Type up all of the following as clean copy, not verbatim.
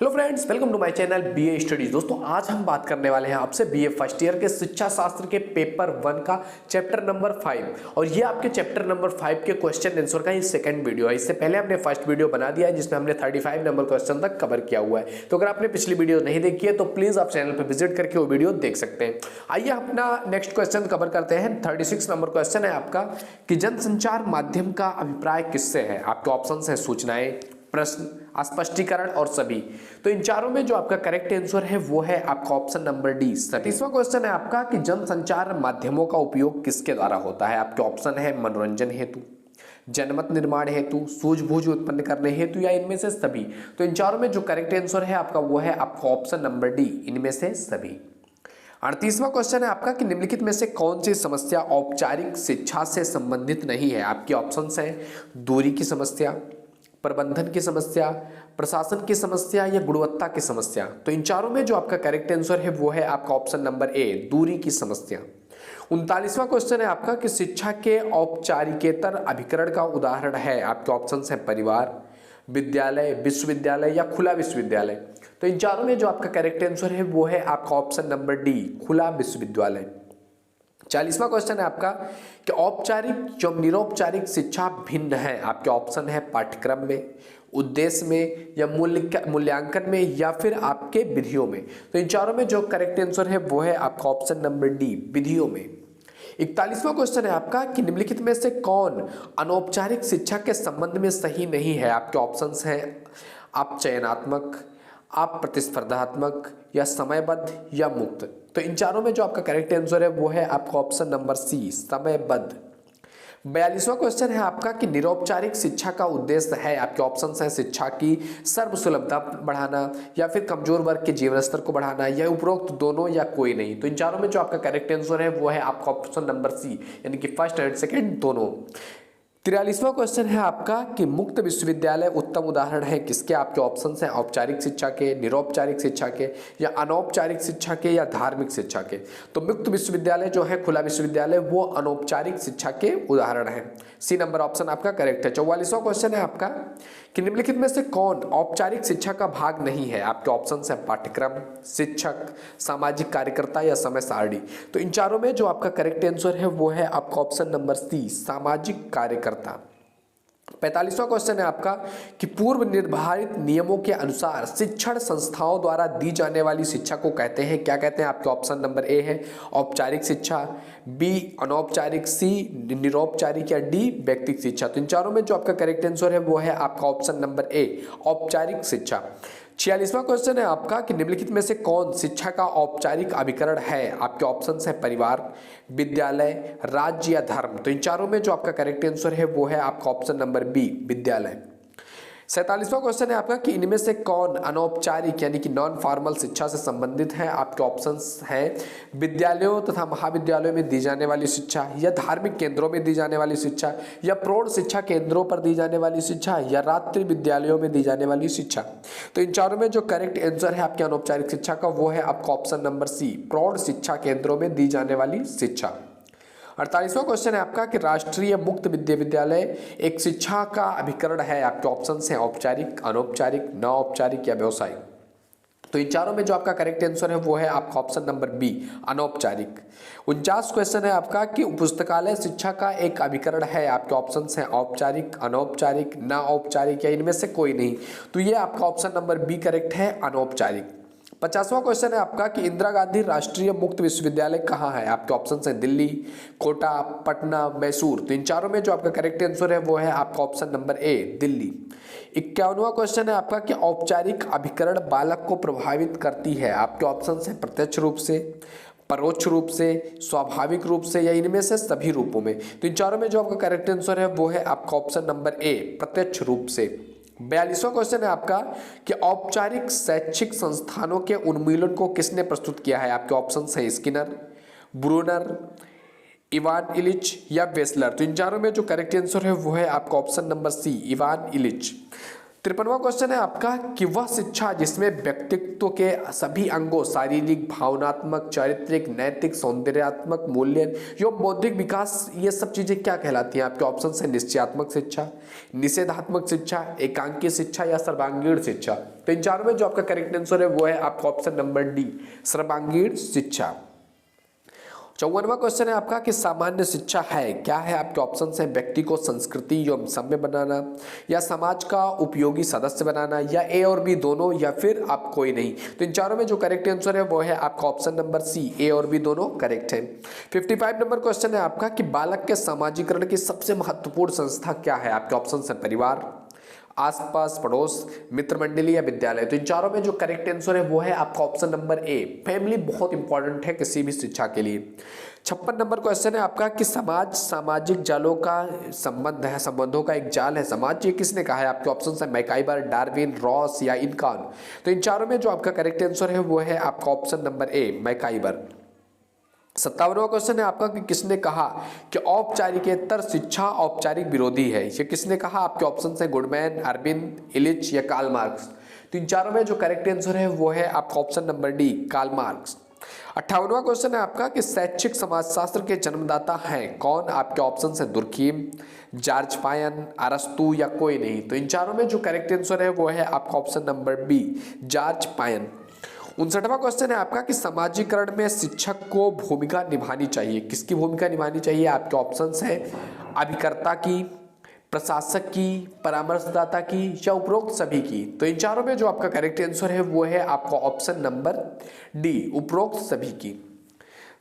Hello friends, welcome to my channel BA studies. दोस्तों, आज हम बात करने वाले हैं आपसे बीए फर्स्ट ईयर के शिक्षा शास्त्र के पेपर 1 का चैप्टर नंबर 5। और ये आपके चैप्टर नंबर 5 के क्वेश्चन आंसर का ये सेकंड वीडियो है। इससे पहले हमने फर्स्ट वीडियो बना दिया है जिसमें हमने 35 नंबर क्वेश्चन तक कवर किया हुआ है। तो अगर आपने पिछली वीडियो नहीं देखी है तो प्लीज आप चैनल पर विजिट करके वो वीडियो देख सकते हैं। आइए अपना नेक्स्ट क्वेश्चन कवर करते हैं। 36 नंबर क्वेश्चन है आपका कि जनसंचार माध्यम का अभिप्राय किससे है। आपके ऑप्शन है सूचनाएं, प्रश्न, स्पष्टीकरण और सभी। तो इन चारों में जो आपका करेक्ट आंसर है वो है आपका ऑप्शन नंबर डी। 37वां क्वेश्चन है आपका कि जनसंचार माध्यमों का उपयोग किसके द्वारा होता है। आपके ऑप्शन है मनोरंजन हेतु, जनमत निर्माण हेतु, सूझबूझ उत्पन्न करने हेतु या इनमें से सभी। तो इन चारों में जो करेक्ट आंसर है आपका वो है आपका ऑप्शन नंबर डी, इनमें से सभी। 38वां क्वेश्चन है आपका कि निम्नलिखित में से कौन सी समस्या औपचारिक शिक्षा से संबंधित नहीं है। आपके ऑप्शंस हैं दूरी की समस्या, प्रबंधन की समस्या, प्रशासन की समस्या या गुणवत्ता की समस्या। तो इन चारों में जो आपका करेक्ट आंसर है वो है आपका ऑप्शन नंबर ए, दूरी की समस्या। 39वां क्वेश्चन है आपका कि शिक्षा के औपचारिकेतर अभिकरण का उदाहरण है। आपके ऑप्शन है परिवार, विद्यालय, विश्वविद्यालय या खुला विश्वविद्यालय। तो इन चारों में जो आपका करेक्ट आंसर है वो है आपका ऑप्शन नंबर डी, खुला विश्वविद्यालय। 40वां क्वेश्चन है आपका कि औपचारिक एवं निरौपचारिक शिक्षा भिन्न है। आपके ऑप्शन है पाठ्यक्रम में, उद्देश्य में या मूल्यांकन में या फिर आपके विधियों में। तो इन चारों में जो करेक्ट आंसर है वो है आपका ऑप्शन नंबर डी, विधियों में। 41वां क्वेश्चन है आपका कि निम्नलिखित में से कौन अनौपचारिक शिक्षा के संबंध में सही नहीं है। आपके ऑप्शंस हैं आप चयनात्मक, आप प्रतिस्पर्धात्मक या समयबद्ध या मुक्त। तो इन चारों में जो आपका करेक्ट आंसर है वो है आपका ऑप्शन नंबर सी, समयबद्ध। 42वां क्वेश्चन है आपका कि निरौपचारिक शिक्षा का उद्देश्य है। आपके ऑप्शंस हैं शिक्षा की सर्वसुलभता बढ़ाना या फिर कमजोर वर्ग के जीवन स्तर को बढ़ाना या उपरोक्त दोनों या कोई नहीं। तो इन चारों में जो आपका करेक्ट आंसर है वो है आपका ऑप्शन नंबर सी, यानी कि फर्स्ट एंड सेकेंड दोनों। 43वां क्वेश्चन है आपका कि मुक्त विश्वविद्यालय उत्तम उदाहरण है किसके। आपके ऑप्शंस हैं औपचारिक शिक्षा के, निरौपचारिक शिक्षा के या अनौपचारिक शिक्षा के या धार्मिक शिक्षा के। तो मुक्त विश्वविद्यालय जो है, खुला विश्वविद्यालय, वो अनौपचारिक शिक्षा के उदाहरण है। सी नंबर ऑप्शन आपका करेक्ट है। 44वां क्वेश्चन है आपका कि निम्नलिखित में से कौन औपचारिक शिक्षा का भाग नहीं है। आपके ऑप्शंस हैं पाठ्यक्रम, शिक्षक, सामाजिक कार्यकर्ता या समय सारणी। तो इन चारों में जो आपका करेक्ट आंसर है वो है आपका ऑप्शन नंबर सी, सामाजिक कार्यकर्ता। 45वां क्वेश्चन है आपका कि पूर्व निर्धारित नियमों के अनुसार शिक्षण संस्थाओं द्वारा दी जाने वाली शिक्षा को कहते हैं, क्या कहते हैं। आपके ऑप्शन नंबर ए है औपचारिक शिक्षा, बी अनौपचारिक, सी निरौपचारिक या डी व्यक्तिगत शिक्षा। तो इन चारों में जो आपका करेक्ट आंसर है वो है आपका ऑप्शन नंबर ए, औपचारिक शिक्षा। 46वां क्वेश्चन है आपका कि निम्नलिखित में से कौन शिक्षा का औपचारिक अभिकरण है। आपके ऑप्शंस है परिवार, विद्यालय, राज्य या धर्म। तो इन चारों में जो आपका करेक्ट आंसर है वो है आपका ऑप्शन नंबर बी, विद्यालय। 47वां क्वेश्चन है आपका कि इनमें से कौन अनौपचारिक यानी कि नॉन फॉर्मल शिक्षा से संबंधित है। आपके ऑप्शंस हैं विद्यालयों तथा महाविद्यालयों में दी जाने वाली शिक्षा या धार्मिक केंद्रों में दी जाने वाली शिक्षा या प्रौढ़ शिक्षा केंद्रों पर दी जाने वाली शिक्षा या रात्रि विद्यालयों में दी जाने वाली शिक्षा। तो इन चारों में जो करेक्ट आंसर है आपके अनौपचारिक शिक्षा का वो है आपका ऑप्शन नंबर सी, प्रौढ़ शिक्षा केंद्रों में दी जाने वाली शिक्षा। 48वां क्वेश्चन है आपका कि राष्ट्रीय मुक्त विद्यालय एक शिक्षा का अभिकरण है। आपके ऑप्शंस हैं औपचारिक, अनौपचारिक, न औपचारिक या व्यवसायिक। तो इन चारों में जो आपका करेक्ट आंसर है वो है आपका ऑप्शन नंबर बी, अनौपचारिक। 49 क्वेश्चन है आपका कि पुस्तकालय शिक्षा का एक अभिकरण है। आपके ऑप्शंस हैं औपचारिक, अनौपचारिक, न औपचारिक या इनमें से कोई नहीं। तो ये आपका ऑप्शन नंबर बी करेक्ट है, अनौपचारिक। 50वां क्वेश्चन है आपका कि इंदिरा गांधी राष्ट्रीय मुक्त विश्वविद्यालय कहाँ है। आपके ऑप्शन हैं दिल्ली, कोटा, पटना, मैसूर। तो इन चारों में जो आपका करेक्ट आंसर है वो है आपका ऑप्शन नंबर ए, दिल्ली। 51वां क्वेश्चन है आपका कि औपचारिक अभिकरण बालक को प्रभावित करती है। आपके ऑप्शन हैं प्रत्यक्ष रूप से, परोक्ष रूप से, स्वाभाविक रूप से या इनमें से सभी रूपों में। तो इन चारों में जो आपका करेक्ट आंसर है वो है आपका ऑप्शन नंबर ए, प्रत्यक्ष रूप से। 42वां क्वेश्चन है आपका कि औपचारिक शैक्षिक संस्थानों के उन्मूलन को किसने प्रस्तुत किया है। आपके ऑप्शंस हैं स्किनर, ब्रूनर, इवान इलिच या वेस्लर। तो इन चारों में जो करेक्ट आंसर है वो है आपका option number C, Ivan Ilyich. 53वां क्वेश्चन है आपका कि वह शिक्षा जिसमें व्यक्तित्व के सभी अंगों शारीरिक, भावनात्मक, चारित्रिक, नैतिक, सौंदर्यात्मक, मूल्य एवं बौद्धिक विकास, ये सब चीजें क्या कहलाती हैं? आपके ऑप्शन है निश्चयात्मक शिक्षा, निषेधात्मक शिक्षा, एकांकी शिक्षा या सर्वांगीण शिक्षा। तो इन चारों में जो आपका करेक्ट आंसर है वो है आपका ऑप्शन नंबर डी, सर्वांगीण शिक्षा। 54वां क्वेश्चन है आपका कि सामान्य शिक्षा है क्या है? आपके ऑप्शन है व्यक्ति को संस्कृति एवं सभ्य बनाना, या समाज का उपयोगी सदस्य बनाना, या ए और बी दोनों, या फिर आप कोई नहीं। तो इन चारों में जो करेक्ट आंसर है वो है आपका ऑप्शन नंबर सी, ए और बी दोनों करेक्ट है। 55 नंबर क्वेश्चन है आपका कि बालक के सामाजिकरण की सबसे महत्वपूर्ण संस्था क्या है? आपके ऑप्शन है परिवार, आसपास, पड़ोस, मित्र मंडली या विद्यालय। तो इन चारों में जो करेक्ट आंसर है वो है आपका ऑप्शन नंबर ए, फैमिली बहुत इंपॉर्टेंट है किसी भी शिक्षा के लिए। 56 नंबर क्वेश्चन है आपका कि समाज सामाजिक जालों का संबंध है, संबंधों का एक जाल है समाज, ये किसने कहा है? आपके ऑप्शन है मैकाइबर, डार्विन, रॉस या इनकान। तो इन चारों में जो आपका करेक्ट आंसर है वो है आपका ऑप्शन नंबर ए, मैकाइबर। 57वां क्वेश्चन है आपका कि किसने कहा कि औपचारिकेतर शिक्षा औपचारिक विरोधी है? ये किसने कहा? आपके ऑप्शन है गुडमैन, अरविंद, इलिच या कार्ल मार्क्स। तो इन चारों में जो करेक्ट आंसर है वो है आपका option number D, Karl Marx. 58वां क्वेश्चन है आपका कि शैक्षिक समाजशास्त्र के जन्मदाता हैं कौन? आपके ऑप्शन है दुर्कीम, जॉर्ज पायन, अरस्तु या कोई नहीं। तो इन चारों में जो करेक्ट आंसर है वो है आपका ऑप्शन नंबर बी, जॉर्ज पायन। 59वां क्वेश्चन है आपका कि समाजीकरण में शिक्षक को भूमिका निभानी चाहिए, किसकी भूमिका निभानी चाहिए? आपके ऑप्शंस है अभिकर्ता की, प्रशासक की, परामर्शदाता की या उपरोक्त सभी की। तो इन चारों में जो आपका करेक्ट आंसर है वो है आपका ऑप्शन नंबर डी, उपरोक्त सभी की।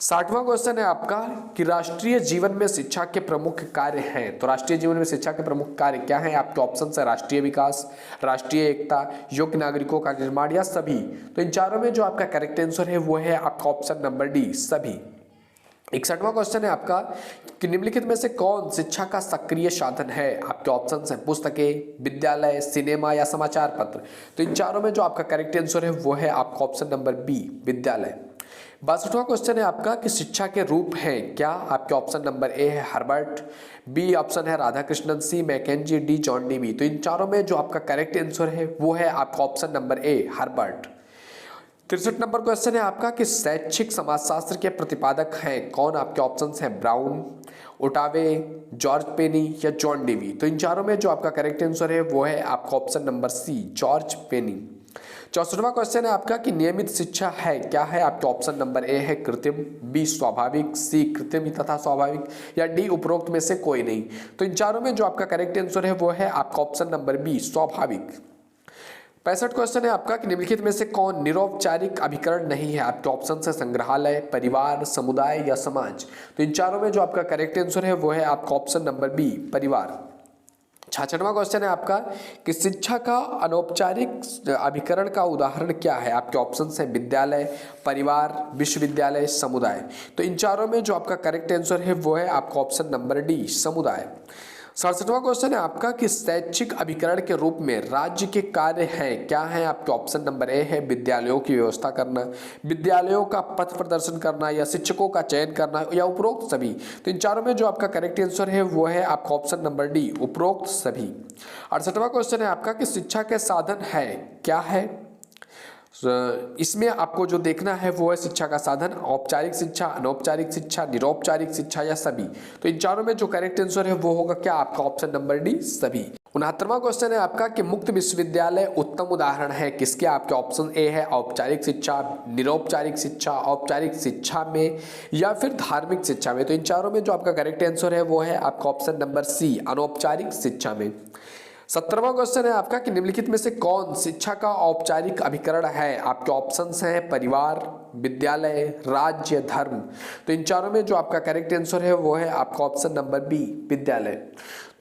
60वां क्वेश्चन है आपका कि राष्ट्रीय जीवन में शिक्षा के प्रमुख कार्य हैं। तो राष्ट्रीय जीवन में शिक्षा के प्रमुख कार्य क्या हैं? आपके ऑप्शन है राष्ट्रीय विकास, राष्ट्रीय एकता, योग्य नागरिकों का निर्माण या सभी। तो इन चारों में जो आपका करेक्ट आंसर है वो है आपका ऑप्शन नंबर डी, सभी। 61वां क्वेश्चन है आपका कि निम्नलिखित में से कौन शिक्षा का सक्रिय साधन है? आपके ऑप्शन है पुस्तकें, विद्यालय, सिनेमा या समाचार पत्र। तो इन चारों में जो आपका करेक्ट आंसर है वो है आपका ऑप्शन नंबर बी, विद्यालय। 62वां क्वेश्चन है आपका कि शिक्षा के रूप हैं क्या? आपके ऑप्शन नंबर ए है हर्बर्ट, बी ऑप्शन है राधाकृष्णन, सी मैकेंजी, डी जॉन डीवी। तो इन चारों में जो आपका करेक्ट आंसर है वो है आपका ऑप्शन नंबर ए, हर्बर्ट। 63 नंबर क्वेश्चन है आपका कि शैक्षिक समाजशास्त्र के प्रतिपादक हैं कौन? आपके ऑप्शन हैं ब्राउन, ओटावे, जॉर्ज पेनी या जॉन डीवी। तो इन चारों में जो आपका करेक्ट आंसर है वो है आपका ऑप्शन नंबर सी, जॉर्ज पेनी। 64वां क्वेश्चन है आपका कि नियमित शिक्षा है क्या है? आपके ऑप्शन नंबर ए है कृत्रिम, बी स्वाभाविक, सी कृत्रिम तथा स्वाभाविक या डी उपरोक्त में से कोई नहीं। तो इन चारों में जो आपका करेक्ट आंसर है वो है आपका ऑप्शन नंबर बी, स्वाभाविक। 65 क्वेश्चन है आपका कि निम्नलिखित में से कौन निरौपचारिक अभिकरण नहीं है? आपके ऑप्शन है संग्रहालय, परिवार, समुदाय या समाज। तो इन चारों में जो आपका करेक्ट आंसर है वो है आपका ऑप्शन नंबर बी, परिवार। 66वां क्वेश्चन है आपका कि शिक्षा का अनौपचारिक अभिकरण का उदाहरण क्या है? आपके ऑप्शन है विद्यालय, परिवार, विश्वविद्यालय, समुदाय। तो इन चारों में जो आपका करेक्ट आंसर है वो है आपका ऑप्शन नंबर डी, समुदाय। 67वां क्वेश्चन है आपका कि शैक्षिक अभिकरण के रूप में राज्य के कार्य हैं क्या है? आपके ऑप्शन नंबर ए है विद्यालयों की व्यवस्था करना, विद्यालयों का पथ प्रदर्शन करना या शिक्षकों का चयन करना या उपरोक्त सभी। तो इन चारों में जो आपका करेक्ट आंसर है वो है आपका ऑप्शन नंबर डी, उपरोक्त सभी। 68वां क्वेश्चन है आपका कि शिक्षा के साधन है क्या है? इसमें आपको जो देखना है वो है शिक्षा का साधन औपचारिक शिक्षा, अनौपचारिक शिक्षा, निरौपचारिक शिक्षा या सभी। तो इन चारों में जो करेक्ट आंसर है वो होगा क्या? आपका ऑप्शन नंबर डी, सभी। 69वां क्वेश्चन है आपका कि मुक्त विश्वविद्यालय उत्तम उदाहरण है किसके? आपके ऑप्शन ए है औपचारिक शिक्षा, निरौपचारिक शिक्षा, औपचारिक शिक्षा में या फिर धार्मिक शिक्षा में। तो इन चारों में जो आपका करेक्ट आंसर है वो है आपका ऑप्शन नंबर सी, अनौपचारिक शिक्षा में। 70वां क्वेश्चन है आपका कि निम्नलिखित में से कौन शिक्षा का औपचारिक अभिकरण है? आपके ऑप्शंस हैं परिवार, विद्यालय, राज्य, धर्म। तो इन चारों में जो आपका करेक्ट आंसर है वो है आपका ऑप्शन नंबर बी, विद्यालय।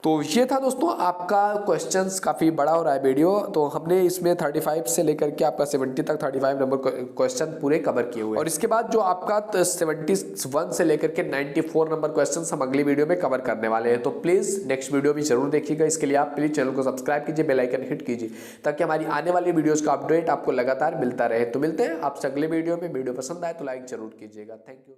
तो ये था दोस्तों आपका क्वेश्चंस, काफ़ी बड़ा हो रहा है वीडियो, तो हमने इसमें 35 से लेकर के आपका 70 तक 35 नंबर क्वेश्चन पूरे कवर किए हुए, और इसके बाद जो आपका 71 से लेकर के 94 नंबर क्वेश्चन हम अगली वीडियो में कवर करने वाले हैं। तो प्लीज़ नेक्स्ट वीडियो भी जरूर देखिएगा। इसके लिए आप प्लीज़ चैनल को सब्सक्राइब कीजिए, बेल आइकन हिट कीजिए ताकि हमारी आने वाली वीडियोज़ का अपडेट आपको लगातार मिलता रहे। तो मिलते हैं आपसे अगले वीडियो में। वीडियो पसंद आए तो लाइक जरूर कीजिएगा। Thank you.